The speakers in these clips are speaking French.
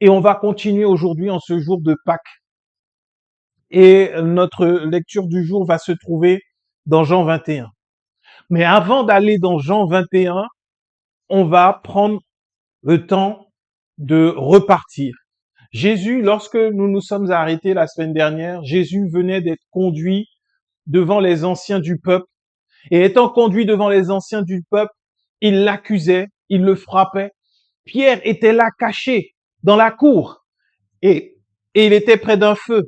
Et on va continuer aujourd'hui en ce jour de Pâques. Et notre lecture du jour va se trouver dans Jean 21. Mais avant d'aller dans Jean 21, on va prendre le temps de repartir. Jésus, lorsque nous nous sommes arrêtés la semaine dernière, Jésus venait d'être conduit devant les anciens du peuple. Et étant conduit devant les anciens du peuple, il l'accusait, il le frappait. Pierre était là caché dans la cour et, il était près d'un feu.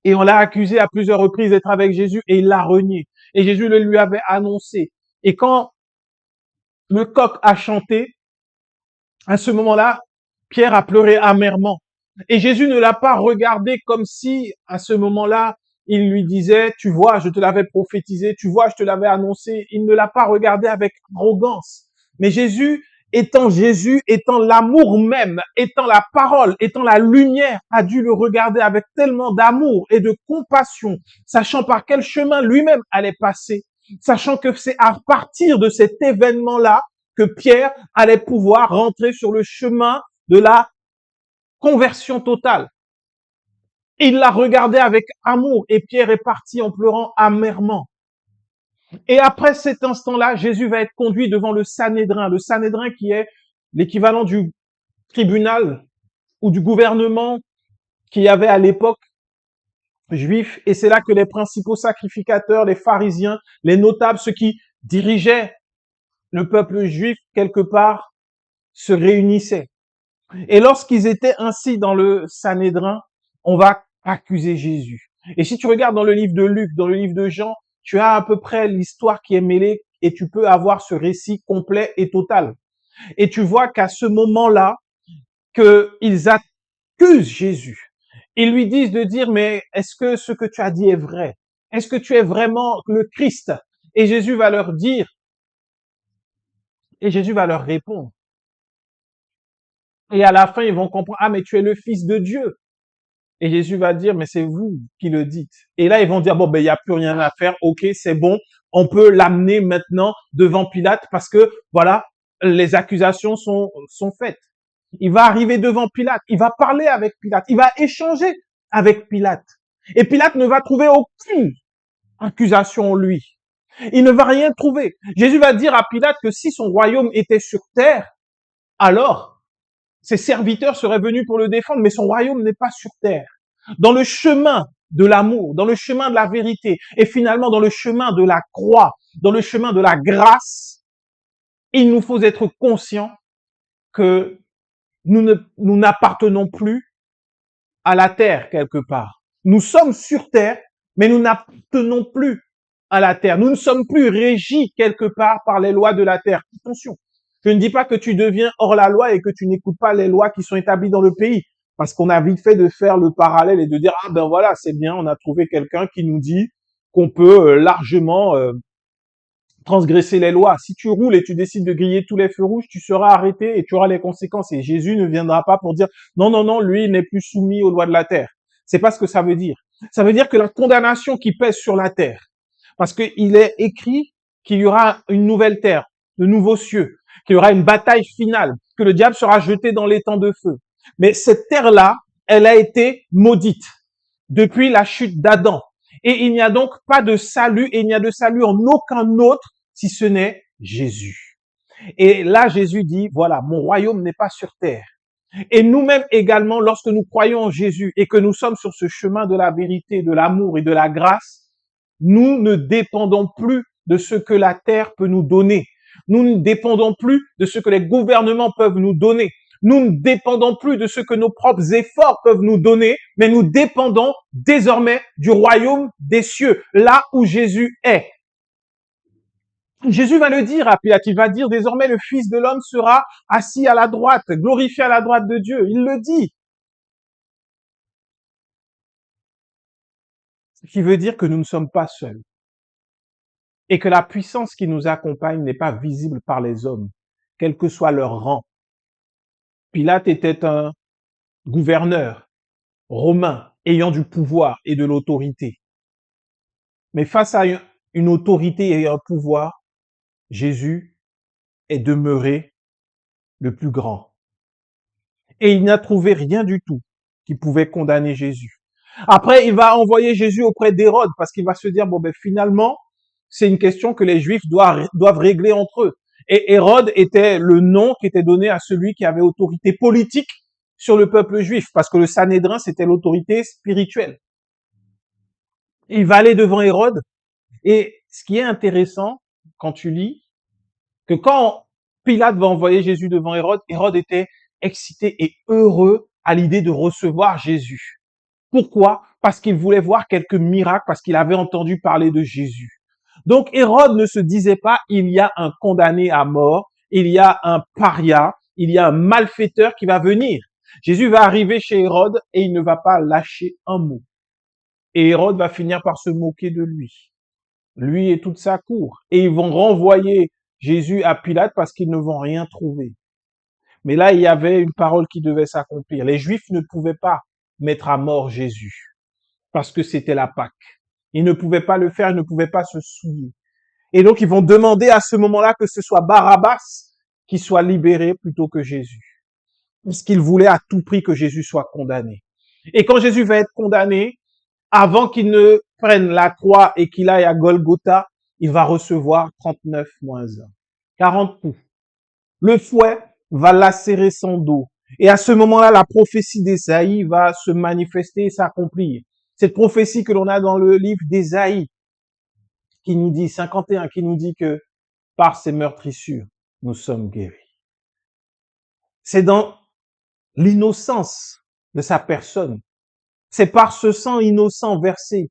Et on l'a accusé à plusieurs reprises d'être avec Jésus et il l'a renié. Et Jésus le lui avait annoncé. Et quand le coq a chanté, à ce moment-là, Pierre a pleuré amèrement. Et Jésus ne l'a pas regardé comme si, à ce moment-là, il lui disait, tu vois, je te l'avais prophétisé, tu vois, je te l'avais annoncé. Il ne l'a pas regardé avec arrogance. Mais Jésus, étant l'amour même, étant la parole, étant la lumière, a dû le regarder avec tellement d'amour et de compassion, sachant par quel chemin lui-même allait passer, sachant que c'est à partir de cet événement-là que Pierre allait pouvoir rentrer sur le chemin de la conversion totale. Il l'a regardé avec amour et Pierre est parti en pleurant amèrement. Et après cet instant-là, Jésus va être conduit devant le Sanhédrin qui est l'équivalent du tribunal ou du gouvernement qu'il y avait à l'époque juif. Et c'est là que les principaux sacrificateurs, les pharisiens, les notables, ceux qui dirigeaient le peuple juif quelque part, se réunissaient. Et lorsqu'ils étaient ainsi dans le Sanhédrin, on va accuser Jésus. Et si tu regardes dans le livre de Luc, dans le livre de Jean, tu as à peu près l'histoire qui est mêlée et tu peux avoir ce récit complet et total. Et tu vois qu'à ce moment-là, qu'ils accusent Jésus. Ils lui disent de dire, mais est-ce que ce que tu as dit est vrai? Est-ce que tu es vraiment le Christ? Et Jésus va leur dire, et Jésus va leur répondre. Et à la fin, ils vont comprendre, ah, mais tu es le Fils de Dieu. Et Jésus va dire, mais c'est vous qui le dites. Et là, ils vont dire, bon, ben, il n'y a plus rien à faire. OK, c'est bon. On peut l'amener maintenant devant Pilate parce que, voilà, les accusations sont faites. Il va arriver devant Pilate. Il va parler avec Pilate. Il va échanger avec Pilate. Et Pilate ne va trouver aucune accusation en lui. Il ne va rien trouver. Jésus va dire à Pilate que si son royaume était sur terre, alors ses serviteurs seraient venus pour le défendre, mais son royaume n'est pas sur terre. Dans le chemin de l'amour, dans le chemin de la vérité, et finalement dans le chemin de la croix, dans le chemin de la grâce, il nous faut être conscients que nous n'appartenons plus à la terre quelque part. Nous sommes sur terre, mais nous n'appartenons plus à la terre. Nous ne sommes plus régis quelque part par les lois de la terre. Attention. Je ne dis pas que tu deviens hors la loi et que tu n'écoutes pas les lois qui sont établies dans le pays. Parce qu'on a vite fait de faire le parallèle et de dire, ah ben voilà, c'est bien, on a trouvé quelqu'un qui nous dit qu'on peut largement transgresser les lois. Si tu roules et tu décides de griller tous les feux rouges, tu seras arrêté et tu auras les conséquences. Et Jésus ne viendra pas pour dire, non, non, non, lui n'est plus soumis aux lois de la terre. C'est pas ce que ça veut dire. Ça veut dire que la condamnation qui pèse sur la terre, parce qu'il est écrit qu'il y aura une nouvelle terre, de nouveaux cieux, qu'il y aura une bataille finale, que le diable sera jeté dans l'étang de feu. Mais cette terre-là, elle a été maudite depuis la chute d'Adam. Et il n'y a donc pas de salut, et il n'y a de salut en aucun autre si ce n'est Jésus. Et là, Jésus dit, voilà, mon royaume n'est pas sur terre. Et nous-mêmes également, lorsque nous croyons en Jésus et que nous sommes sur ce chemin de la vérité, de l'amour et de la grâce, nous ne dépendons plus de ce que la terre peut nous donner. Nous ne dépendons plus de ce que les gouvernements peuvent nous donner. Nous ne dépendons plus de ce que nos propres efforts peuvent nous donner, mais nous dépendons désormais du royaume des cieux, là où Jésus est. Jésus va le dire à Pilate, il va dire désormais le Fils de l'homme sera assis à la droite, glorifié à la droite de Dieu. Il le dit. Ce qui veut dire que nous ne sommes pas seuls. Et que la puissance qui nous accompagne n'est pas visible par les hommes, quel que soit leur rang. Pilate était un gouverneur romain ayant du pouvoir et de l'autorité. Mais face à une autorité et un pouvoir, Jésus est demeuré le plus grand. Et il n'a trouvé rien du tout qui pouvait condamner Jésus. Après, il va envoyer Jésus auprès d'Hérode parce qu'il va se dire, bon, ben, finalement, c'est une question que les Juifs doivent régler entre eux. Et Hérode était le nom qui était donné à celui qui avait autorité politique sur le peuple juif, parce que le Sanhédrin, c'était l'autorité spirituelle. Il va aller devant Hérode, et ce qui est intéressant, quand tu lis, que quand Pilate va envoyer Jésus devant Hérode, Hérode était excité et heureux à l'idée de recevoir Jésus. Pourquoi? Parce qu'il voulait voir quelques miracles, parce qu'il avait entendu parler de Jésus. Donc Hérode ne se disait pas, il y a un condamné à mort, il y a un paria, il y a un malfaiteur qui va venir. Jésus va arriver chez Hérode et il ne va pas lâcher un mot. Et Hérode va finir par se moquer de lui et toute sa cour. Et ils vont renvoyer Jésus à Pilate parce qu'ils ne vont rien trouver. Mais là, il y avait une parole qui devait s'accomplir. Les Juifs ne pouvaient pas mettre à mort Jésus parce que c'était la Pâque. Ils ne pouvaient pas le faire, ils ne pouvaient pas se souiller. Et donc, ils vont demander à ce moment-là que ce soit Barabbas qui soit libéré plutôt que Jésus. Parce qu'ils voulaient à tout prix que Jésus soit condamné. Et quand Jésus va être condamné, avant qu'il ne prenne la croix et qu'il aille à Golgotha, il va recevoir 39 moins 1. 40 coups. Le fouet va lacérer son dos. Et à ce moment-là, la prophétie d'Ésaïe va se manifester et s'accomplir. Cette prophétie que l'on a dans le livre d'Ésaïe, qui nous dit, 51, qui nous dit que par ses meurtrissures, nous sommes guéris. C'est dans l'innocence de sa personne. C'est par ce sang innocent versé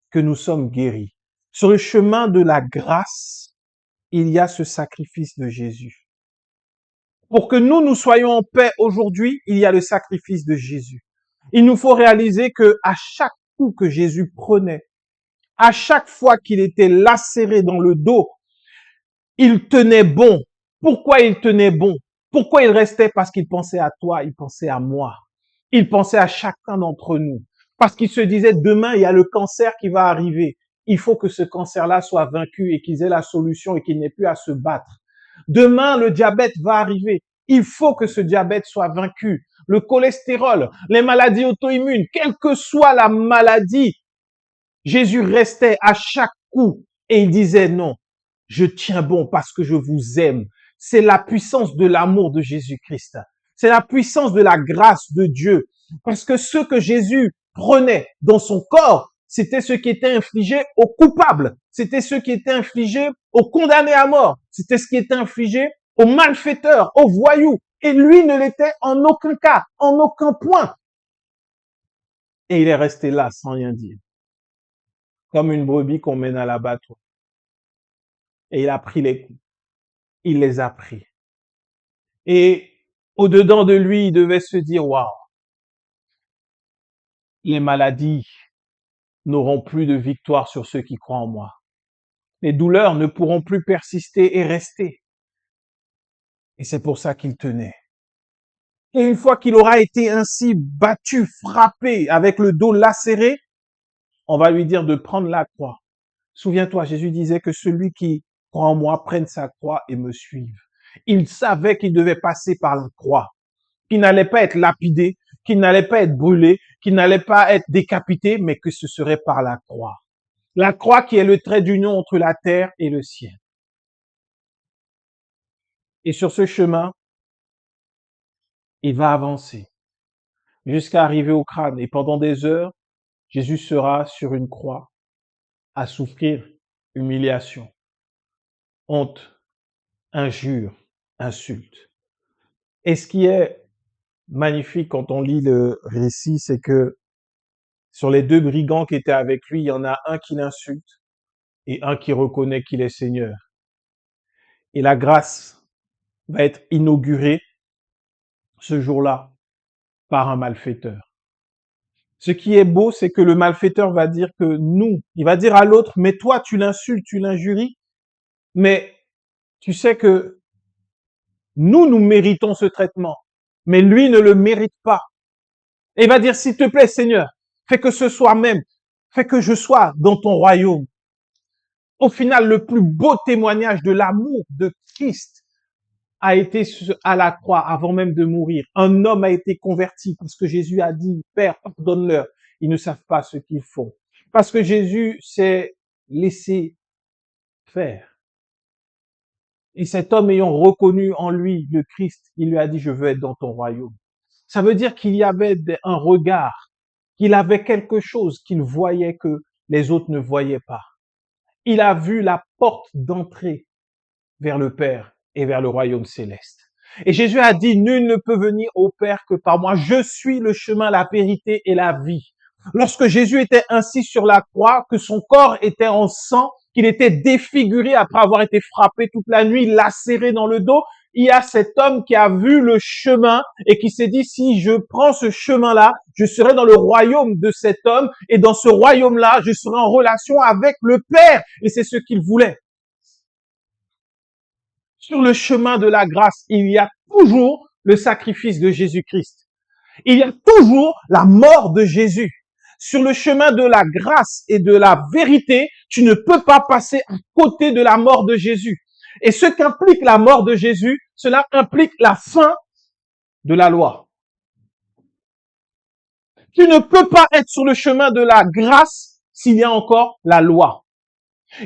que nous sommes guéris. Sur le chemin de la grâce, il y a ce sacrifice de Jésus. Pour que nous soyons en paix aujourd'hui, il y a le sacrifice de Jésus. Il nous faut réaliser que à chaque coup que Jésus prenait, à chaque fois qu'il était lacéré dans le dos, il tenait bon. Pourquoi il tenait bon? Pourquoi il restait? Parce qu'il pensait à toi, il pensait à moi. Il pensait à chacun d'entre nous. Parce qu'il se disait, demain, il y a le cancer qui va arriver. Il faut que ce cancer-là soit vaincu et qu'ils aient la solution et qu'il n'ait plus à se battre. Demain, le diabète va arriver. Il faut que ce diabète soit vaincu. Le cholestérol, les maladies auto-immunes, quelle que soit la maladie, Jésus restait à chaque coup et il disait non, je tiens bon parce que je vous aime. C'est la puissance de l'amour de Jésus-Christ. C'est la puissance de la grâce de Dieu. Parce que ce que Jésus prenait dans son corps, c'était ce qui était infligé aux coupables. C'était ce qui était infligé aux condamnés à mort. C'était ce qui était infligé aux malfaiteurs, aux voyous. Et lui ne l'était en aucun cas, en aucun point. Et il est resté là sans rien dire. Comme une brebis qu'on mène à l'abattoir. Et il a pris les coups. Il les a pris. Et au-dedans de lui, il devait se dire, waouh, les maladies n'auront plus de victoire sur ceux qui croient en moi. Les douleurs ne pourront plus persister et rester. Et c'est pour ça qu'il tenait. Et une fois qu'il aura été ainsi battu, frappé, avec le dos lacéré, on va lui dire de prendre la croix. Souviens-toi, Jésus disait que celui qui croit en moi prenne sa croix et me suive. Il savait qu'il devait passer par la croix, qu'il n'allait pas être lapidé, qu'il n'allait pas être brûlé, qu'il n'allait pas être décapité, mais que ce serait par la croix. La croix qui est le trait d'union entre la terre et le ciel. Et sur ce chemin, il va avancer jusqu'à arriver au crâne. Et pendant des heures, Jésus sera sur une croix à souffrir humiliation, honte, injure, insulte. Et ce qui est magnifique quand on lit le récit, c'est que sur les deux brigands qui étaient avec lui, il y en a un qui l'insulte et un qui reconnaît qu'il est Seigneur. Et la grâce va être inaugurée ce jour-là par un malfaiteur. Ce qui est beau, c'est que le malfaiteur va dire que nous, il va dire à l'autre, mais toi, tu l'insultes, tu l'injuries, mais tu sais que nous méritons ce traitement, mais lui ne le mérite pas. Et il va dire, s'il te plaît, Seigneur, fais que ce soit même, fais que je sois dans ton royaume. Au final, le plus beau témoignage de l'amour de Christ a été à la croix avant même de mourir. Un homme a été converti parce que Jésus a dit, Père, pardonne-leur. Ils ne savent pas ce qu'ils font. Parce que Jésus s'est laissé faire. Et cet homme ayant reconnu en lui le Christ, il lui a dit, je veux être dans ton royaume. Ça veut dire qu'il y avait un regard, qu'il avait quelque chose qu'il voyait que les autres ne voyaient pas. Il a vu la porte d'entrée vers le Père et vers le royaume céleste. Et Jésus a dit, nul ne peut venir au Père que par moi. Je suis le chemin, la vérité et la vie. Lorsque Jésus était ainsi sur la croix, que son corps était en sang, qu'il était défiguré après avoir été frappé toute la nuit, lacéré dans le dos, il y a cet homme qui a vu le chemin et qui s'est dit, si je prends ce chemin-là, je serai dans le royaume de cet homme et dans ce royaume-là, je serai en relation avec le Père. Et c'est ce qu'il voulait. Sur le chemin de la grâce, il y a toujours le sacrifice de Jésus-Christ. Il y a toujours la mort de Jésus. Sur le chemin de la grâce et de la vérité, tu ne peux pas passer à côté de la mort de Jésus. Et ce qu'implique la mort de Jésus, cela implique la fin de la loi. Tu ne peux pas être sur le chemin de la grâce s'il y a encore la loi.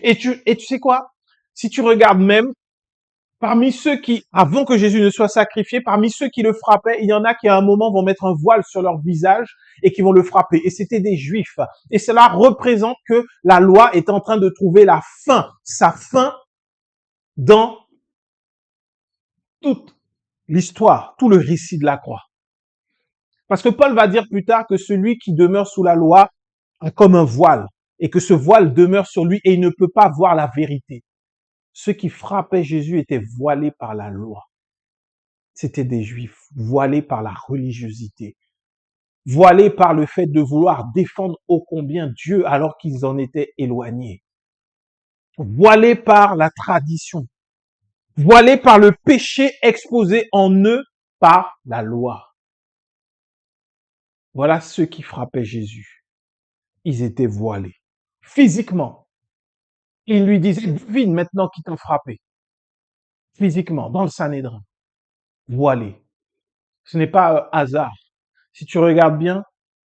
Et tu sais quoi? Si tu regardes même, parmi ceux qui, avant que Jésus ne soit sacrifié, parmi ceux qui le frappaient, il y en a qui à un moment vont mettre un voile sur leur visage et qui vont le frapper. Et c'était des Juifs. Et cela représente que la loi est en train de trouver la fin, sa fin dans toute l'histoire, tout le récit de la croix. Parce que Paul va dire plus tard que celui qui demeure sous la loi a comme un voile et que ce voile demeure sur lui et il ne peut pas voir la vérité. Ceux qui frappaient Jésus étaient voilés par la loi. C'était des Juifs, voilés par la religiosité, voilés par le fait de vouloir défendre ô combien Dieu alors qu'ils en étaient éloignés, voilés par la tradition, voilés par le péché exposé en eux par la loi. Voilà ceux qui frappaient Jésus. Ils étaient voilés. Physiquement, ils lui disaient, devine maintenant qui t'ont frappé. Physiquement, dans le Sanhédrin, voilés. Ce n'est pas un hasard. Si tu regardes bien,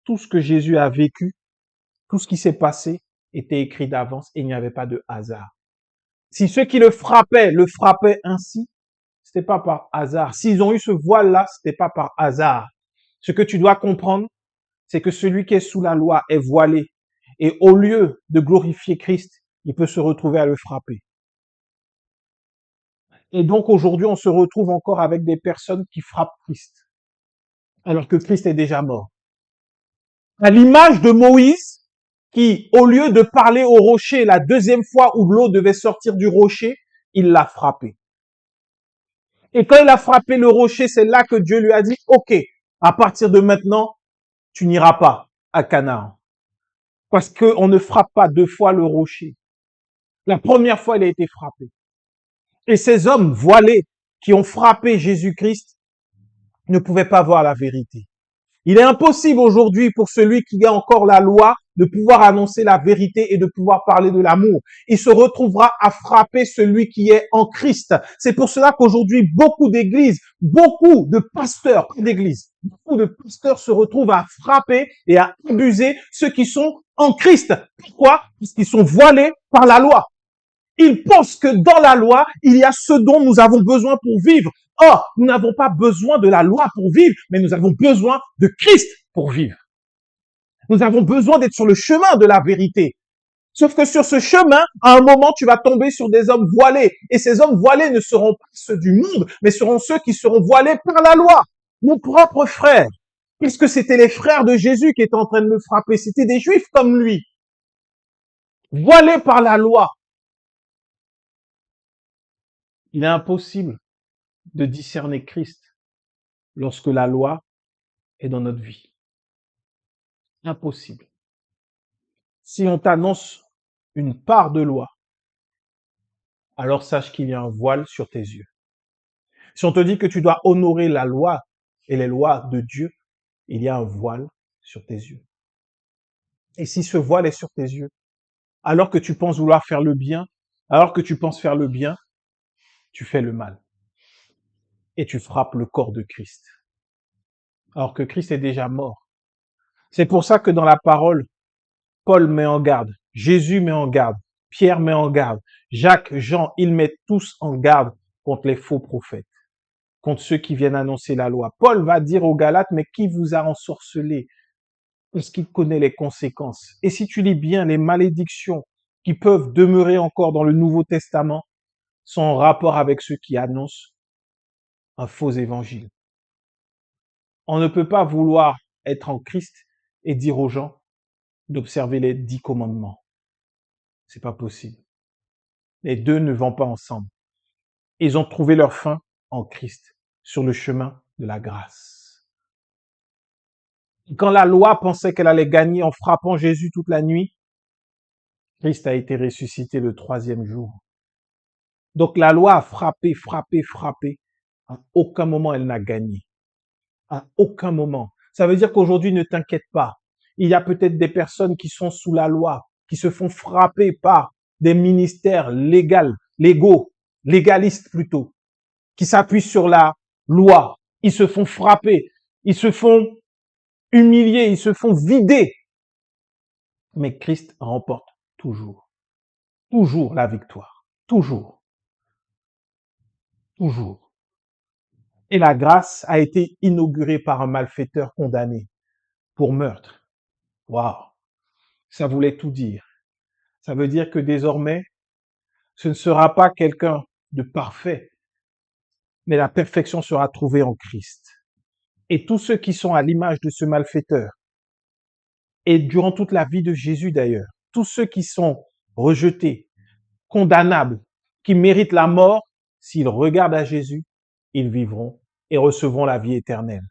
tout ce que Jésus a vécu, tout ce qui s'est passé était écrit d'avance et il n'y avait pas de hasard. Si ceux qui le frappaient ainsi, c'était pas par hasard. S'ils ont eu ce voile-là, c'était pas par hasard. Ce que tu dois comprendre, c'est que celui qui est sous la loi est voilé. Et au lieu de glorifier Christ, il peut se retrouver à le frapper. Et donc aujourd'hui, on se retrouve encore avec des personnes qui frappent Christ, alors que Christ est déjà mort. À l'image de Moïse, qui, au lieu de parler au rocher la deuxième fois où l'eau devait sortir du rocher, il l'a frappé. Et quand il a frappé le rocher, c'est là que Dieu lui a dit, OK, à partir de maintenant, tu n'iras pas à Canaan. Parce qu'on ne frappe pas deux fois le rocher. La première fois, il a été frappé. Et ces hommes voilés qui ont frappé Jésus-Christ ne pouvaient pas voir la vérité. Il est impossible aujourd'hui pour celui qui a encore la loi de pouvoir annoncer la vérité et de pouvoir parler de l'amour. Il se retrouvera à frapper celui qui est en Christ. C'est pour cela qu'aujourd'hui, beaucoup d'églises, beaucoup de pasteurs, pas d'églises, beaucoup de pasteurs se retrouvent à frapper et à abuser ceux qui sont en Christ. Pourquoi? Parce qu'ils sont voilés par la loi. Ils pensent que dans la loi, il y a ce dont nous avons besoin pour vivre. Or, nous n'avons pas besoin de la loi pour vivre, mais nous avons besoin de Christ pour vivre. Nous avons besoin d'être sur le chemin de la vérité. Sauf que sur ce chemin, à un moment, tu vas tomber sur des hommes voilés. Et ces hommes voilés ne seront pas ceux du monde, mais seront ceux qui seront voilés par la loi. Mon propre frère. Puisque c'était les frères de Jésus qui étaient en train de me frapper. C'était des juifs comme lui. Voilés par la loi. Il est impossible de discerner Christ lorsque la loi est dans notre vie. Impossible. Si on t'annonce une part de loi, alors sache qu'il y a un voile sur tes yeux. Si on te dit que tu dois honorer la loi et les lois de Dieu, il y a un voile sur tes yeux. Et si ce voile est sur tes yeux, alors que tu penses vouloir faire le bien, alors que tu penses faire le bien, tu fais le mal. et tu frappes le corps de Christ, alors que Christ est déjà mort. C'est pour ça que dans la parole, Paul met en garde, Jésus met en garde, Pierre met en garde, Jacques, Jean, ils mettent tous en garde contre les faux prophètes, contre ceux qui viennent annoncer la loi. Paul va dire aux Galates, mais qui vous a ensorcelé? Parce qu'il connaît les conséquences. Et si tu lis bien, les malédictions qui peuvent demeurer encore dans le Nouveau Testament sont en rapport avec ceux qui annoncent un faux évangile. On ne peut pas vouloir être en Christ et dire aux gens d'observer les 10 commandements. C'est pas possible. Les deux ne vont pas ensemble. Ils ont trouvé leur fin en Christ, sur le chemin de la grâce. Quand la loi pensait qu'elle allait gagner en frappant Jésus toute la nuit, Christ a été ressuscité le 3e jour. Donc la loi a frappé, frappé, frappé. À aucun moment elle n'a gagné. À aucun moment. Ça veut dire qu'aujourd'hui, ne t'inquiète pas. Il y a peut-être des personnes qui sont sous la loi, qui se font frapper par des ministères légaux, légalistes plutôt, qui s'appuient sur la loi. Ils se font frapper, ils se font humilier, ils se font vider. Mais Christ remporte toujours, toujours la victoire. Toujours, toujours. Et la grâce a été inaugurée par un malfaiteur condamné pour meurtre. Waouh! Ça voulait tout dire. Ça veut dire que désormais, ce ne sera pas quelqu'un de parfait, mais la perfection sera trouvée en Christ. Et tous ceux qui sont à l'image de ce malfaiteur, et durant toute la vie de Jésus d'ailleurs, tous ceux qui sont rejetés, condamnables, qui méritent la mort, s'ils regardent à Jésus, ils vivront et recevront la vie éternelle.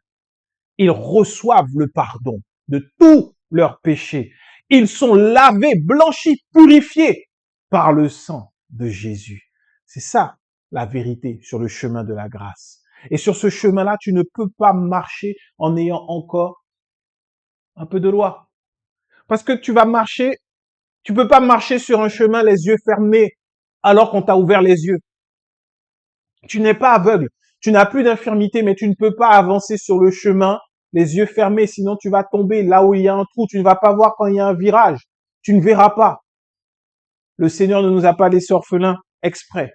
Ils reçoivent le pardon de tous leurs péchés. Ils sont lavés, blanchis, purifiés par le sang de Jésus. C'est ça la vérité sur le chemin de la grâce. Et sur ce chemin-là, tu ne peux pas marcher en ayant encore un peu de loi. Parce que tu peux pas marcher sur un chemin les yeux fermés alors qu'on t'a ouvert les yeux. Tu n'es pas aveugle, tu n'as plus d'infirmité, mais tu ne peux pas avancer sur le chemin les yeux fermés, sinon tu vas tomber là où il y a un trou, tu ne vas pas voir quand il y a un virage, tu ne verras pas. Le Seigneur ne nous a pas laissés orphelins exprès.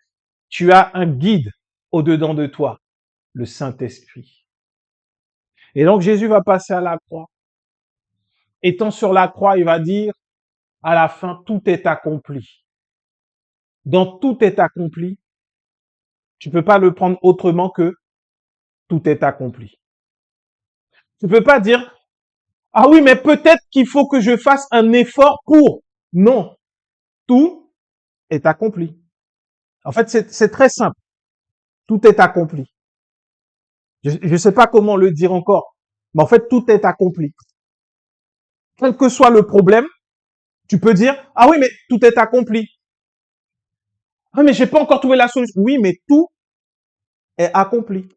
Tu as un guide au-dedans de toi, le Saint-Esprit. Et donc Jésus va passer à la croix. Étant sur la croix, il va dire, à la fin, tout est accompli. Dans tout est accompli, tu peux pas le prendre autrement que tout est accompli. Tu peux pas dire, ah oui, mais peut-être qu'il faut que je fasse un effort pour. Non, tout est accompli. En fait, c'est très simple. Tout est accompli. Je ne sais pas comment le dire encore, mais en fait, tout est accompli. Quel que soit le problème, tu peux dire, ah oui, mais tout est accompli. Ah, mais j'ai pas encore trouvé la solution. Oui, mais tout est accompli.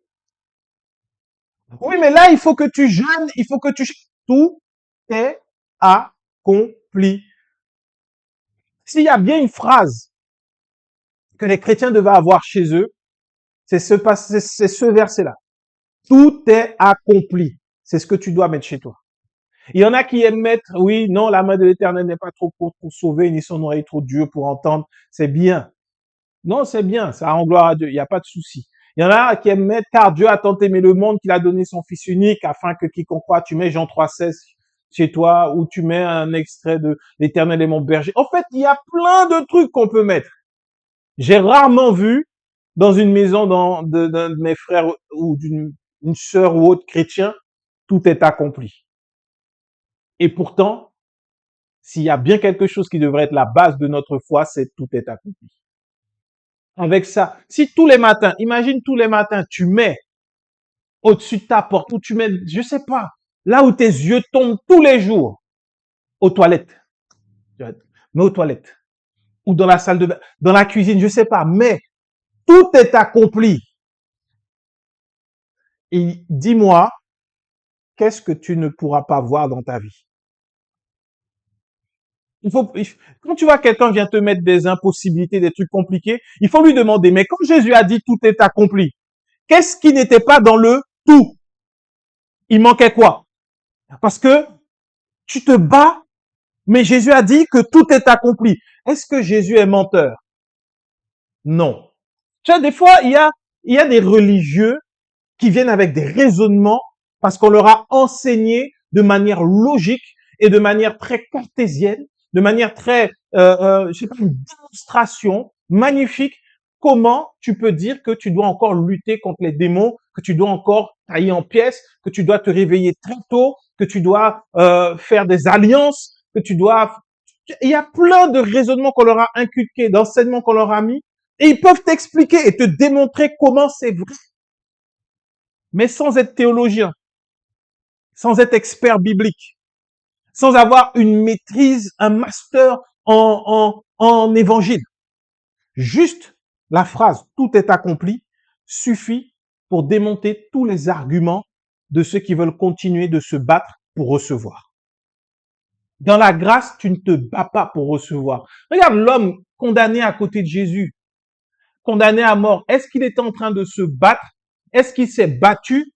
Oui, mais là, il faut que tu jeûnes, il faut que tu... Tout est accompli. S'il y a bien une phrase que les chrétiens devaient avoir chez eux, c'est ce verset-là. Tout est accompli. C'est ce que tu dois mettre chez toi. Il y en a qui aiment mettre, oui, non, la main de l'Éternel n'est pas trop courte pour sauver, ni son oreille trop dure pour entendre. C'est bien. Non, c'est bien. Ça rend gloire à Dieu. Il n'y a pas de souci. Il y en a qui aiment mettre, car Dieu a tant aimé le monde qu'il a donné son Fils unique afin que quiconque croit, tu mets Jean 3,16 chez toi, ou tu mets un extrait de l'Éternel est mon berger. En fait, il y a plein de trucs qu'on peut mettre. J'ai rarement vu dans une maison d'un de mes frères ou d'une sœur ou autre chrétien, tout est accompli. Et pourtant, s'il y a bien quelque chose qui devrait être la base de notre foi, c'est tout est accompli. Avec ça, si tous les matins, imagine tous les matins, tu mets au-dessus de ta porte, ou tu mets, je sais pas, là où tes yeux tombent tous les jours, aux toilettes, mais aux toilettes, ou dans la salle de bain, dans la cuisine, je sais pas, mais tout est accompli. Et dis-moi, qu'est-ce que tu ne pourras pas voir dans ta vie? Quand tu vois quelqu'un vient te mettre des impossibilités, des trucs compliqués, il faut lui demander, mais quand Jésus a dit tout est accompli, Qu'est-ce qui n'était pas dans le tout? Il manquait quoi? Parce que tu te bats, mais Jésus a dit que tout est accompli. Est-ce que Jésus est menteur? Non. Tu vois, des fois, il y a des religieux qui viennent avec des raisonnements parce qu'on leur a enseigné de manière logique et de manière très cartésienne, de manière très, je sais pas, une démonstration magnifique. Comment tu peux dire que tu dois encore lutter contre les démons, que tu dois encore tailler en pièces, que tu dois te réveiller très tôt, que tu dois faire des alliances, que tu dois... Il y a plein de raisonnements qu'on leur a inculqués, d'enseignements qu'on leur a mis, et ils peuvent t'expliquer et te démontrer comment c'est vrai, mais sans être théologien, sans être expert biblique, sans avoir une maîtrise, un master en évangile. Juste la phrase « tout est accompli » suffit pour démonter tous les arguments de ceux qui veulent continuer de se battre pour recevoir. Dans la grâce, tu ne te bats pas pour recevoir. Regarde l'homme condamné à côté de Jésus, condamné à mort. Est-ce qu'il était en train de se battre? Est-ce qu'il s'est battu?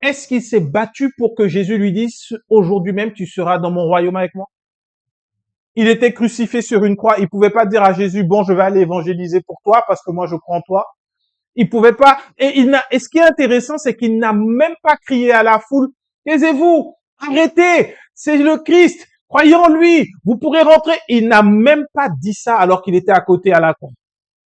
Est-ce qu'il s'est battu pour que Jésus lui dise « aujourd'hui même, tu seras dans mon royaume avec moi » ? Il était crucifié sur une croix. Il pouvait pas dire à Jésus « bon, je vais aller évangéliser pour toi parce que moi, je crois en toi ». Il pouvait pas. Et ce qui est intéressant, c'est qu'il n'a même pas crié à la foule « taisez-vous, arrêtez, c'est le Christ, croyez en lui, vous pourrez rentrer ». Il n'a même pas dit ça alors qu'il était à côté à la croix.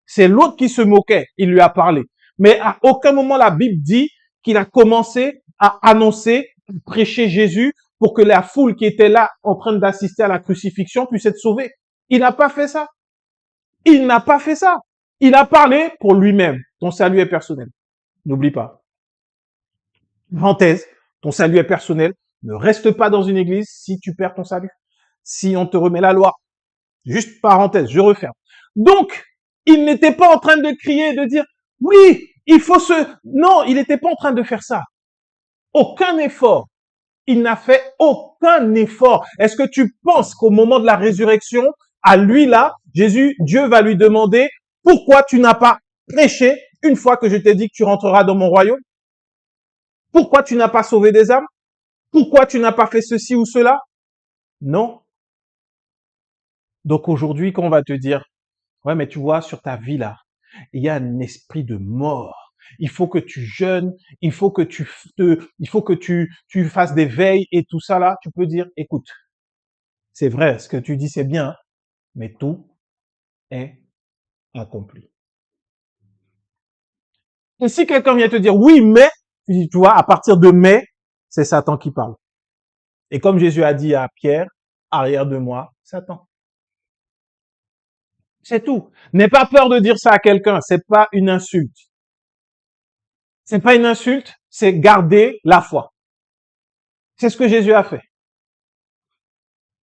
C'est l'autre qui se moquait, il lui a parlé. Mais à aucun moment la Bible dit qu'il a commencé à annoncer, à prêcher Jésus pour que la foule qui était là en train d'assister à la crucifixion puisse être sauvée. Il n'a pas fait ça. Il n'a pas fait ça. Il a parlé pour lui-même. Ton salut est personnel. N'oublie pas. Parenthèse, ton salut est personnel. Ne reste pas dans une église si tu perds ton salut. Si on te remet la loi. Juste parenthèse, je referme. Donc, il n'était pas en train de crier, de dire, oui, il faut se... Non, il n'était pas en train de faire ça. Aucun effort. Il n'a fait aucun effort. Est-ce que tu penses qu'au moment de la résurrection, à lui là, Dieu va lui demander, pourquoi tu n'as pas prêché une fois que je t'ai dit que tu rentreras dans mon royaume? Pourquoi tu n'as pas sauvé des âmes? Pourquoi tu n'as pas fait ceci ou cela? Non. Donc aujourd'hui, quand on va te dire, ouais, mais tu vois, sur ta vie là, il y a un esprit de mort. Il faut que tu jeûnes, il faut que tu fasses des veilles et tout ça là. Tu peux dire, écoute, c'est vrai, ce que tu dis c'est bien, mais tout est accompli. Et si quelqu'un vient te dire, oui, mais, tu vois, à partir de mais, c'est Satan qui parle. Et comme Jésus a dit à Pierre, arrière de moi, Satan. C'est tout. N'aie pas peur de dire ça à quelqu'un. C'est pas une insulte. C'est pas une insulte. C'est garder la foi. C'est ce que Jésus a fait.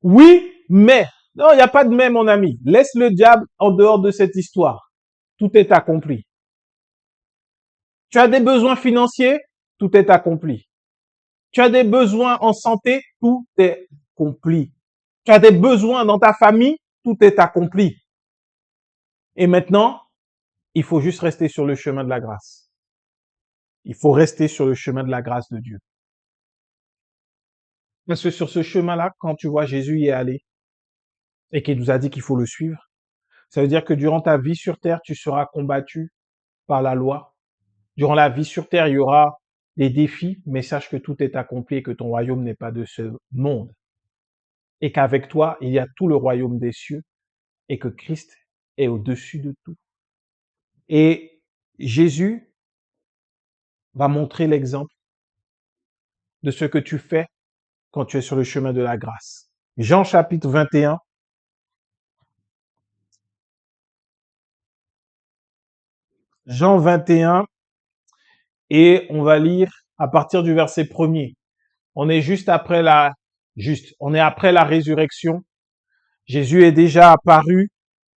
Oui, mais. Non, il n'y a pas de mais, mon ami. Laisse le diable en dehors de cette histoire. Tout est accompli. Tu as des besoins financiers, tout est accompli. Tu as des besoins en santé, tout est accompli. Tu as des besoins dans ta famille, tout est accompli. Et maintenant, il faut juste rester sur le chemin de la grâce. Il faut rester sur le chemin de la grâce de Dieu. Parce que sur ce chemin-là, quand tu vois Jésus y est allé et qu'il nous a dit qu'il faut le suivre, ça veut dire que durant ta vie sur terre, tu seras combattu par la loi. Durant la vie sur terre, il y aura des défis, mais sache que tout est accompli et que ton royaume n'est pas de ce monde. Et qu'avec toi, il y a tout le royaume des cieux et que Christ est au-dessus de tout. Et Jésus va montrer l'exemple de ce que tu fais quand tu es sur le chemin de la grâce. Jean chapitre 21. Jean 21, et on va lire à partir du verset 1er. On est on est après la résurrection. Jésus est déjà apparu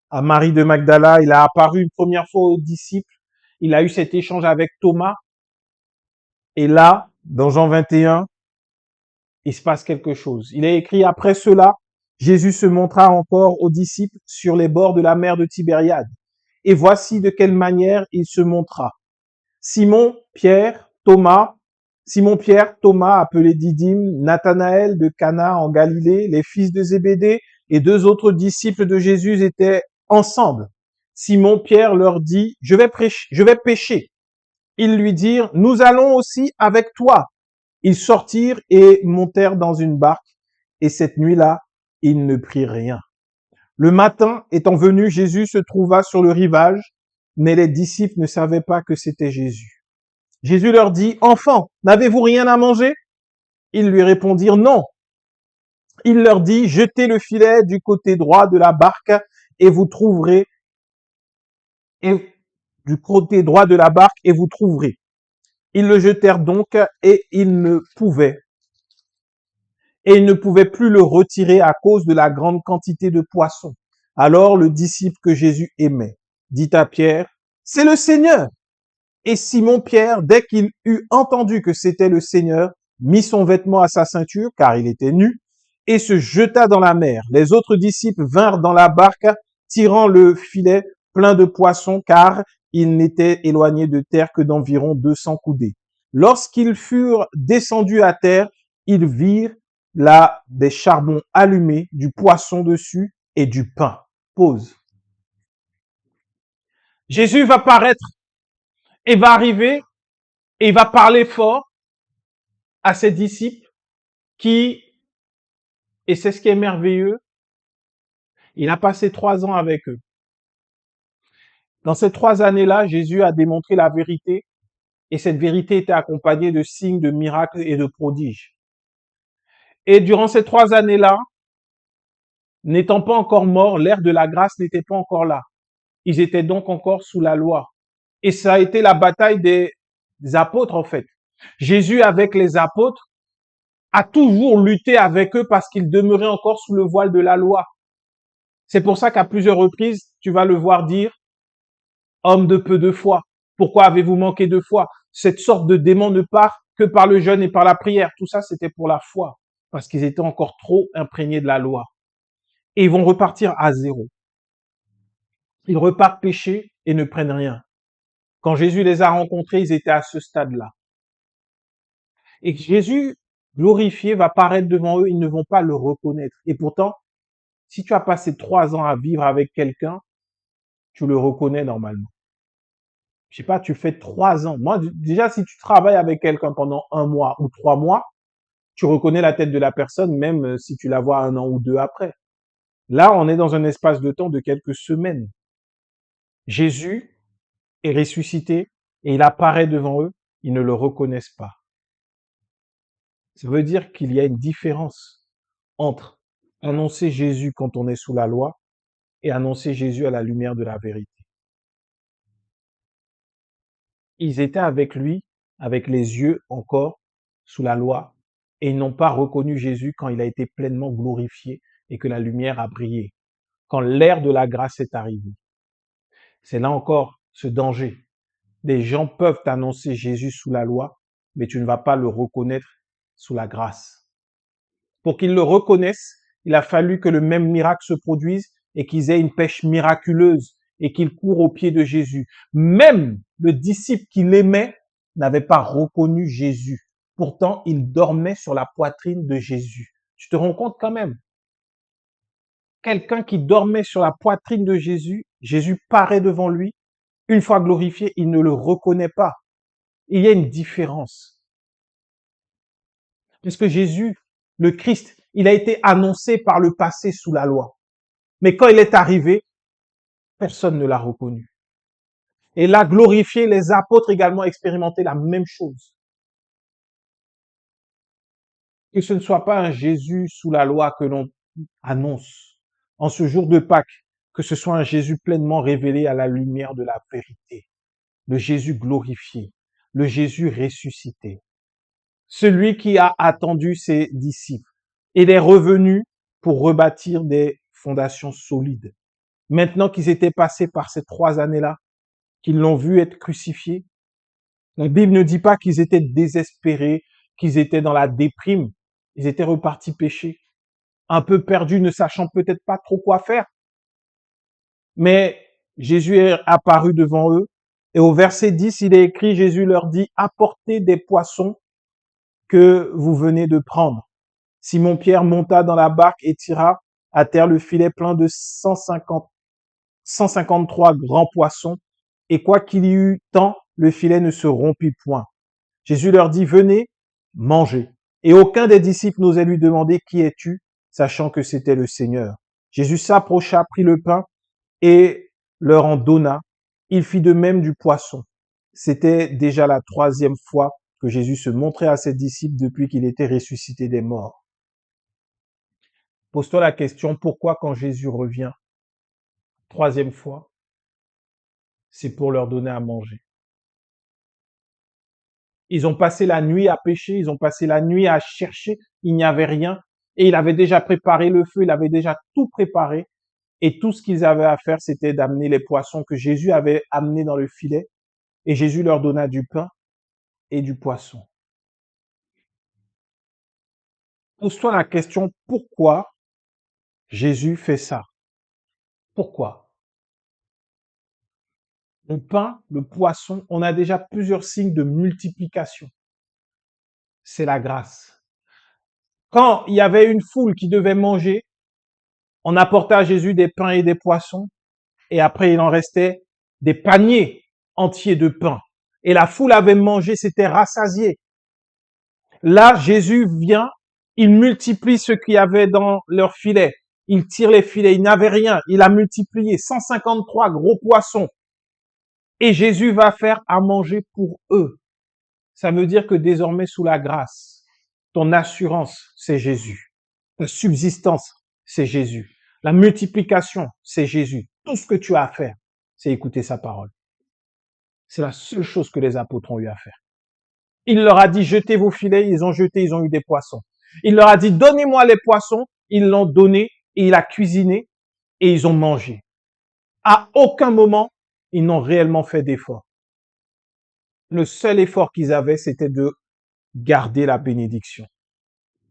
à Marie de Magdala. Il a apparu une première fois aux disciples. Il a eu cet échange avec Thomas. Et là, dans Jean 21, il se passe quelque chose. Il est écrit, après cela, Jésus se montra encore aux disciples sur les bords de la mer de Tibériade. Et voici de quelle manière il se montra. Simon, Pierre, Thomas, Simon-Pierre, Thomas, appelé Didyme, Nathanaël de Cana en Galilée, les fils de Zébédée et deux autres disciples de Jésus étaient ensemble. Simon-Pierre leur dit, je vais pêcher. Ils lui dirent, nous allons aussi avec toi. Ils sortirent et montèrent dans une barque, et cette nuit-là, ils ne prirent rien. Le matin étant venu, Jésus se trouva sur le rivage, mais les disciples ne savaient pas que c'était Jésus. Jésus leur dit, enfants, n'avez-vous rien à manger? Ils lui répondirent non. Il leur dit, jetez le filet du côté droit de la barque et vous trouverez, et du côté droit de la barque et vous trouverez. Ils le jetèrent donc et ils ne pouvaient plus le retirer à cause de la grande quantité de poissons. Alors le disciple que Jésus aimait dit à Pierre, c'est le Seigneur. Et Simon-Pierre, dès qu'il eut entendu que c'était le Seigneur, mit son vêtement à sa ceinture, car il était nu, et se jeta dans la mer. Les autres disciples vinrent dans la barque, tirant le filet plein de poissons, car ils n'étaient éloignés de terre que d'environ 200 coudées. Lorsqu'ils furent descendus à terre, ils virent là des charbons allumés, du poisson dessus et du pain. Pause. Jésus va paraître et va arriver et il va parler fort à ses disciples qui, et c'est ce qui est merveilleux, il a passé 3 ans avec eux. Dans ces 3 années-là, Jésus a démontré la vérité et cette vérité était accompagnée de signes, de miracles et de prodiges. Et durant ces 3 années-là, n'étant pas encore morts, l'ère de la grâce n'était pas encore là. Ils étaient donc encore sous la loi. Et ça a été la bataille des apôtres en fait. Jésus avec les apôtres a toujours lutté avec eux parce qu'ils demeuraient encore sous le voile de la loi. C'est pour ça qu'à plusieurs reprises, tu vas le voir dire, homme de peu de foi, pourquoi avez-vous manqué de foi? Cette sorte de démon ne part que par le jeûne et par la prière. Tout ça, c'était pour la foi, parce qu'ils étaient encore trop imprégnés de la loi. Et ils vont repartir à zéro. Ils repartent pécher et ne prennent rien. Quand Jésus les a rencontrés, ils étaient à ce stade-là. Et Jésus, glorifié, va paraître devant eux, ils ne vont pas le reconnaître. Et pourtant, si tu as passé 3 ans à vivre avec quelqu'un, tu le reconnais normalement. Je sais pas, tu fais 3 ans. Moi, déjà, si tu travailles avec quelqu'un pendant 1 mois ou 3 mois, tu reconnais la tête de la personne, même si tu la vois 1 an ou 2 après. Là, on est dans un espace de temps de quelques semaines. Jésus est ressuscité et il apparaît devant eux, ils ne le reconnaissent pas. Ça veut dire qu'il y a une différence entre annoncer Jésus quand on est sous la loi et annoncer Jésus à la lumière de la vérité. Ils étaient avec lui, avec les yeux encore sous la loi, et ils n'ont pas reconnu Jésus quand il a été pleinement glorifié et que la lumière a brillé, quand l'ère de la grâce est arrivée. C'est là encore ce danger. Des gens peuvent annoncer Jésus sous la loi, mais tu ne vas pas le reconnaître sous la grâce. Pour qu'ils le reconnaissent, il a fallu que le même miracle se produise et qu'ils aient une pêche miraculeuse et qu'ils courent aux pieds de Jésus. Même le disciple qui l'aimait n'avait pas reconnu Jésus. Pourtant, il dormait sur la poitrine de Jésus. Tu te rends compte quand même? Quelqu'un qui dormait sur la poitrine de Jésus, Jésus paraît devant lui. Une fois glorifié, il ne le reconnaît pas. Il y a une différence. Parce que Jésus, le Christ, il a été annoncé par le passé sous la loi. Mais quand il est arrivé, personne ne l'a reconnu. Et là, glorifié, les apôtres également expérimentaient la même chose. Que ce ne soit pas un Jésus sous la loi que l'on annonce en ce jour de Pâques, que ce soit un Jésus pleinement révélé à la lumière de la vérité, le Jésus glorifié, le Jésus ressuscité, celui qui a attendu ses disciples et est revenu pour rebâtir des fondations solides. Maintenant qu'ils étaient passés par ces 3 années-là, qu'ils l'ont vu être crucifié, la Bible ne dit pas qu'ils étaient désespérés, qu'ils étaient dans la déprime. Ils étaient repartis pécher, un peu perdus, ne sachant peut-être pas trop quoi faire. Mais Jésus est apparu devant eux Et au verset 10, il est écrit, Jésus leur dit, apportez des poissons que vous venez de prendre. Simon-Pierre monta dans la barque et tira à terre le filet plein de 153 grands poissons, et quoi qu'il y eût tant, le filet ne se rompit point. Jésus leur dit, venez, mangez. Et aucun des disciples n'osait lui demander, qui es-tu, sachant que c'était le Seigneur. Jésus s'approcha, prit le pain et leur en donna. Il fit de même du poisson. C'était déjà la 3e fois que Jésus se montrait à ses disciples depuis qu'il était ressuscité des morts. Pose-toi la question, pourquoi quand Jésus revient, 3e fois, c'est pour leur donner à manger. Ils ont passé la nuit à pêcher, ils ont passé la nuit à chercher, il n'y avait rien. Et il avait déjà préparé le feu, il avait déjà tout préparé. Et tout ce qu'ils avaient à faire, c'était d'amener les poissons que Jésus avait amenés dans le filet. Et Jésus leur donna du pain et du poisson. Pose-toi la question, pourquoi Jésus fait ça? Pourquoi? Le pain, le poisson, on a déjà plusieurs signes de multiplication. C'est la grâce. Quand il y avait une foule qui devait manger, on apportait à Jésus des pains et des poissons, et après il en restait des paniers entiers de pain. Et la foule avait mangé, s'était rassasiée. Là, Jésus vient, il multiplie ce qu'il y avait dans leur filet. Il tire les filets, il n'avait rien, il a multiplié 153 gros poissons. Et Jésus va faire à manger pour eux. Ça veut dire que désormais, sous la grâce, ton assurance, c'est Jésus. Ta subsistance, c'est Jésus. La multiplication, c'est Jésus. Tout ce que tu as à faire, c'est écouter sa parole. C'est la seule chose que les apôtres ont eu à faire. Il leur a dit, jetez vos filets, ils ont jeté, ils ont eu des poissons. Il leur a dit, donnez-moi les poissons, ils l'ont donné, et il a cuisiné, et ils ont mangé. À aucun moment, ils n'ont réellement fait d'effort. Le seul effort qu'ils avaient, c'était de garder la bénédiction.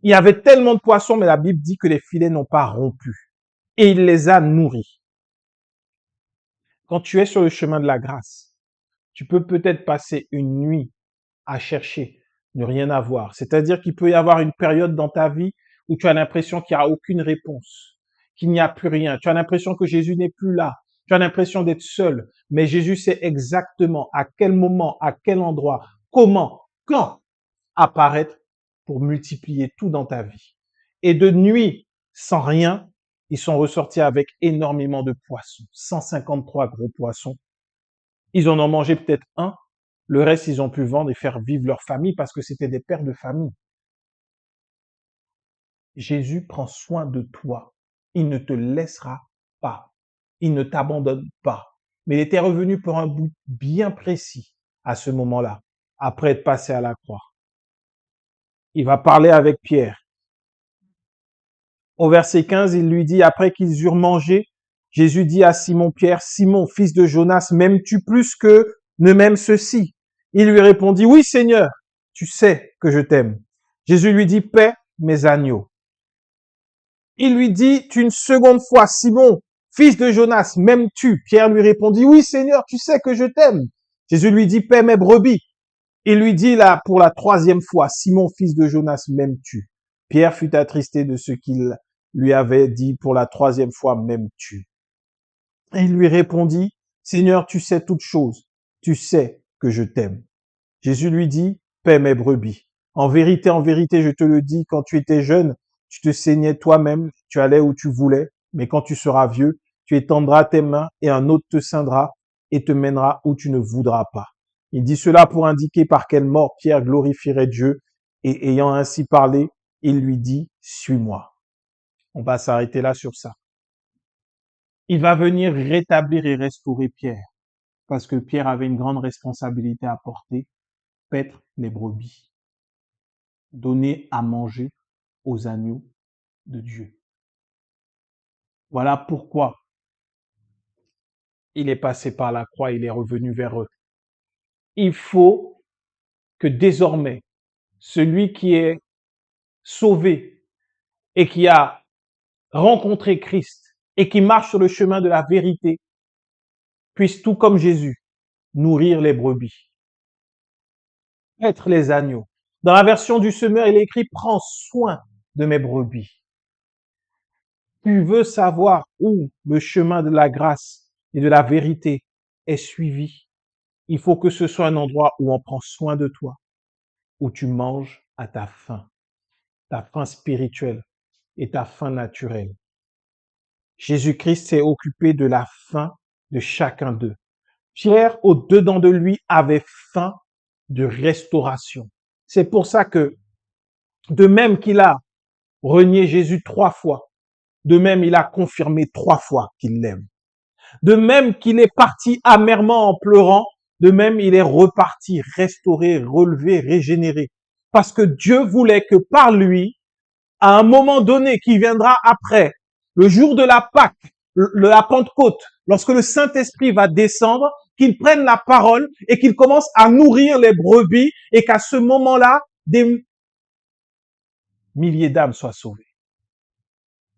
Il y avait tellement de poissons, mais la Bible dit que les filets n'ont pas rompu. Et il les a nourris. Quand tu es sur le chemin de la grâce, tu peux peut-être passer une nuit à chercher, ne rien avoir. C'est-à-dire qu'il peut y avoir une période dans ta vie où tu as l'impression qu'il n'y a aucune réponse, qu'il n'y a plus rien. Tu as l'impression que Jésus n'est plus là. Tu as l'impression d'être seul. Mais Jésus sait exactement à quel moment, à quel endroit, comment, quand apparaître pour multiplier tout dans ta vie. Et de nuit, sans rien, ils sont ressortis avec énormément de poissons. 153 gros poissons. Ils en ont mangé peut-être un. Le reste, ils ont pu vendre et faire vivre leur famille parce que c'était des pères de famille. Jésus prend soin de toi. Il ne te laissera pas. Il ne t'abandonne pas. Mais il était revenu pour un but bien précis à ce moment-là, après être passé à la croix. Il va parler avec Pierre. Au verset 15, il lui dit, après qu'ils eurent mangé, Jésus dit à Simon-Pierre, Simon, fils de Jonas, m'aimes-tu plus que ne m'aime ceci? Il lui répondit, oui, Seigneur, tu sais que je t'aime. Jésus lui dit, paie mes agneaux. Il lui dit une seconde fois, Simon, fils de Jonas, m'aimes-tu? Pierre lui répondit, oui, Seigneur, tu sais que je t'aime. Jésus lui dit, paie mes brebis. Il lui dit là, pour la 3e fois, Simon, fils de Jonas, m'aimes-tu? Pierre fut attristé de ce qu'il lui avait dit pour la 3e fois, m'aimes-tu? Et il lui répondit, Seigneur, tu sais toutes choses, tu sais que je t'aime. Jésus lui dit, paie mes brebis. En vérité, je te le dis, quand tu étais jeune, tu te saignais toi-même, tu allais où tu voulais, mais quand tu seras vieux, tu étendras tes mains et un autre te ceindra et te mènera où tu ne voudras pas. Il dit cela pour indiquer par quelle mort Pierre glorifierait Dieu, et ayant ainsi parlé, il lui dit, suis-moi. On va s'arrêter là sur ça. Il va venir rétablir et restaurer Pierre, parce que Pierre avait une grande responsabilité à porter, paître les brebis, donner à manger aux agneaux de Dieu. Voilà pourquoi il est passé par la croix, il est revenu vers eux. Il faut que désormais, celui qui est sauvé et qui a rencontré Christ et qui marche sur le chemin de la vérité puisse, tout comme Jésus, nourrir les brebis, être les agneaux. Dans la version du semeur, il est écrit, prends soin de mes brebis. Tu veux savoir où le chemin de la grâce et de la vérité est suivi. Il faut que ce soit un endroit où on prend soin de toi, où tu manges à ta faim spirituelle et ta faim naturelle. Jésus-Christ s'est occupé de la faim de chacun d'eux. Pierre, au-dedans de lui, avait faim de restauration. C'est pour ça que, de même qu'il a renié Jésus 3 fois, de même il a confirmé 3 fois qu'il l'aime. De même qu'il est parti amèrement en pleurant, de même il est reparti restauré, relevé, régénéré. Parce que Dieu voulait que par lui, à un moment donné qui viendra après, le jour de la Pâque, la Pentecôte, lorsque le Saint-Esprit va descendre, qu'il prenne la parole et qu'il commence à nourrir les brebis et qu'à ce moment-là, des milliers d'âmes soient sauvées.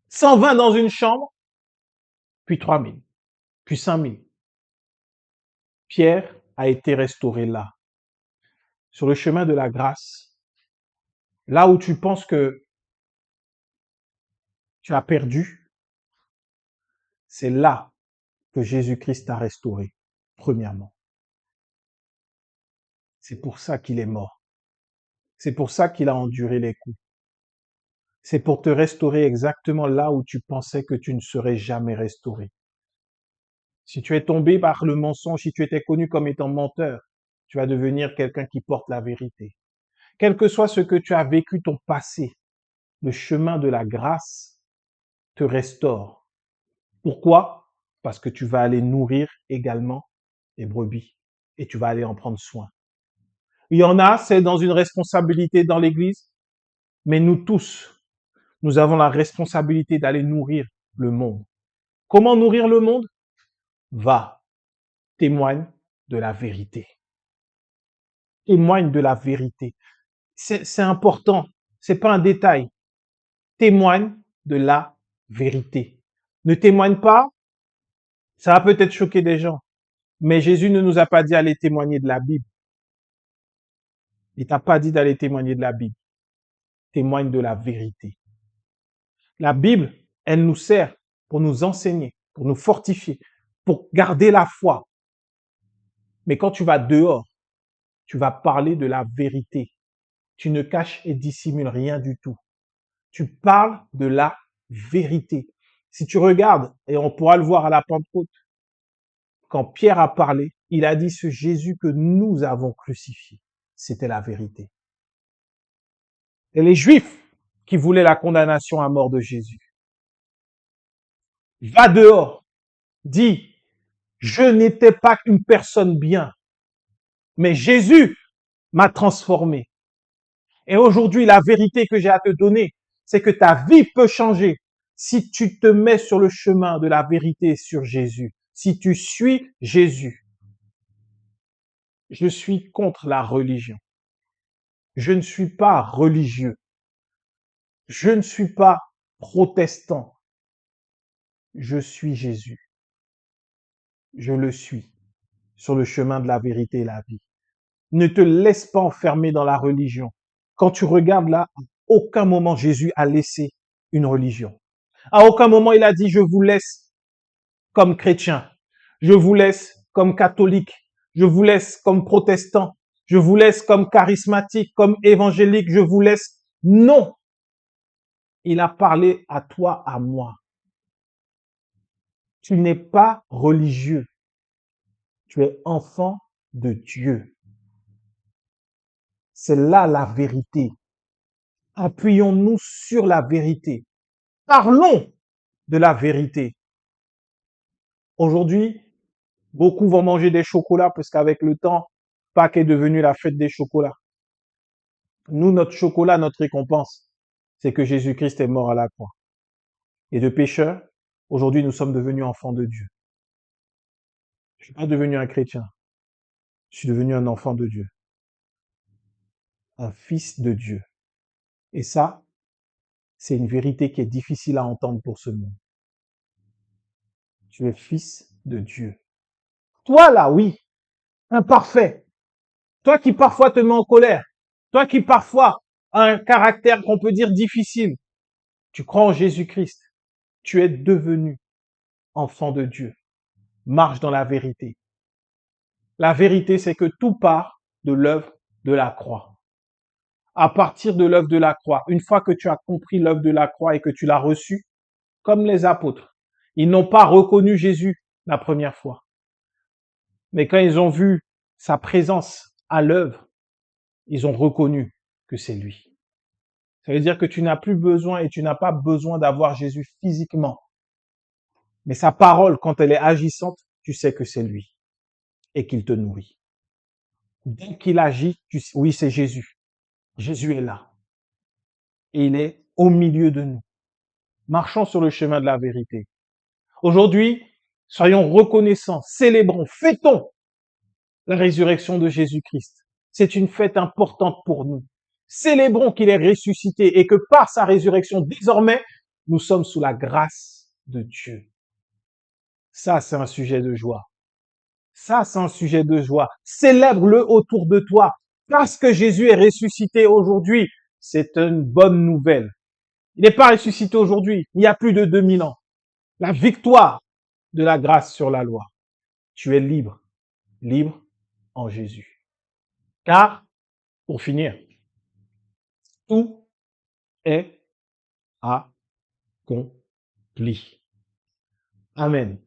120 dans une chambre, puis 3000, puis 5000. Pierre a été restauré là, sur le chemin de la grâce, là où tu penses que tu as perdu, c'est là que Jésus-Christ t'a restauré, premièrement. C'est pour ça qu'il est mort. C'est pour ça qu'il a enduré les coups. C'est pour te restaurer exactement là où tu pensais que tu ne serais jamais restauré. Si tu es tombé par le mensonge, si tu étais connu comme étant menteur, tu vas devenir quelqu'un qui porte la vérité. Quel que soit ce que tu as vécu, ton passé, le chemin de la grâce te restaure. Pourquoi? Parce que tu vas aller nourrir également les brebis et tu vas aller en prendre soin. Il y en a, c'est dans une responsabilité dans l'Église, mais nous tous, nous avons la responsabilité d'aller nourrir le monde. Comment nourrir le monde? Va, témoigne de la vérité. Témoigne de la vérité. C'est important. C'est pas un détail. Témoigne de la vérité. Ne témoigne pas, ça va peut-être choquer des gens. Mais Jésus ne nous a pas dit d'aller témoigner de la Bible. Il t'a pas dit d'aller témoigner de la Bible. Témoigne de la vérité. La Bible, elle nous sert pour nous enseigner, pour nous fortifier, pour garder la foi. Mais quand tu vas dehors, tu vas parler de la vérité. Tu ne caches et dissimules rien du tout. Tu parles de la vérité. Si tu regardes, et on pourra le voir à la Pentecôte, quand Pierre a parlé, il a dit ce Jésus que nous avons crucifié. C'était la vérité. Et les Juifs qui voulaient la condamnation à mort de Jésus, va dehors, dis, je n'étais pas une personne bien, mais Jésus m'a transformé. Et aujourd'hui, la vérité que j'ai à te donner, c'est que ta vie peut changer si tu te mets sur le chemin de la vérité sur Jésus, si tu suis Jésus. Je suis contre la religion. Je ne suis pas religieux. Je ne suis pas protestant. Je suis Jésus. Je le suis sur le chemin de la vérité et la vie. Ne te laisse pas enfermer dans la religion. Quand tu regardes là, à aucun moment Jésus a laissé une religion. À aucun moment il a dit, je vous laisse comme chrétien. Je vous laisse comme catholique. Je vous laisse comme protestant. Je vous laisse comme charismatique, comme évangélique. Je vous laisse. Non. Il a parlé à toi, à moi. Tu n'es pas religieux. Tu es enfant de Dieu. C'est là la vérité. Appuyons-nous sur la vérité. Parlons de la vérité. Aujourd'hui, beaucoup vont manger des chocolats parce qu'avec le temps, Pâques est devenu la fête des chocolats. Nous, notre chocolat, notre récompense, c'est que Jésus-Christ est mort à la croix. Et de pécheurs, aujourd'hui, nous sommes devenus enfants de Dieu. Je suis pas devenu un chrétien. Je suis devenu un enfant de Dieu. Un fils de Dieu. Et ça, c'est une vérité qui est difficile à entendre pour ce monde. Tu es fils de Dieu. Toi, là, oui. imparfait. Toi qui parfois te mets en colère. Toi qui parfois as un caractère qu'on peut dire difficile. Tu crois en Jésus-Christ. Tu es devenu enfant de Dieu. Marche dans la vérité. La vérité, c'est que tout part de l'œuvre de la croix. À partir de l'œuvre de la croix, une fois que tu as compris l'œuvre de la croix et que tu l'as reçue, comme les apôtres, ils n'ont pas reconnu Jésus la première fois. Mais quand ils ont vu sa présence à l'œuvre, ils ont reconnu que c'est lui. Ça veut dire que tu n'as plus besoin et tu n'as pas besoin d'avoir Jésus physiquement. Mais sa parole, quand elle est agissante, tu sais que c'est lui et qu'il te nourrit. Dès qu'il agit, oui, c'est Jésus. Jésus est là. Et il est au milieu de nous. Marchons sur le chemin de la vérité. Aujourd'hui, soyons reconnaissants, célébrons, fêtons la résurrection de Jésus-Christ. C'est une fête importante pour nous. Célébrons qu'il est ressuscité et que par sa résurrection, désormais, nous sommes sous la grâce de Dieu. Ça, c'est un sujet de joie. Ça, c'est un sujet de joie. Célèbre-le autour de toi. Parce que Jésus est ressuscité aujourd'hui, c'est une bonne nouvelle. Il n'est pas ressuscité aujourd'hui, il y a plus de 2000 ans. La victoire de la grâce sur la loi. Tu es libre, libre en Jésus. Car, pour finir, tout est accompli. Amen.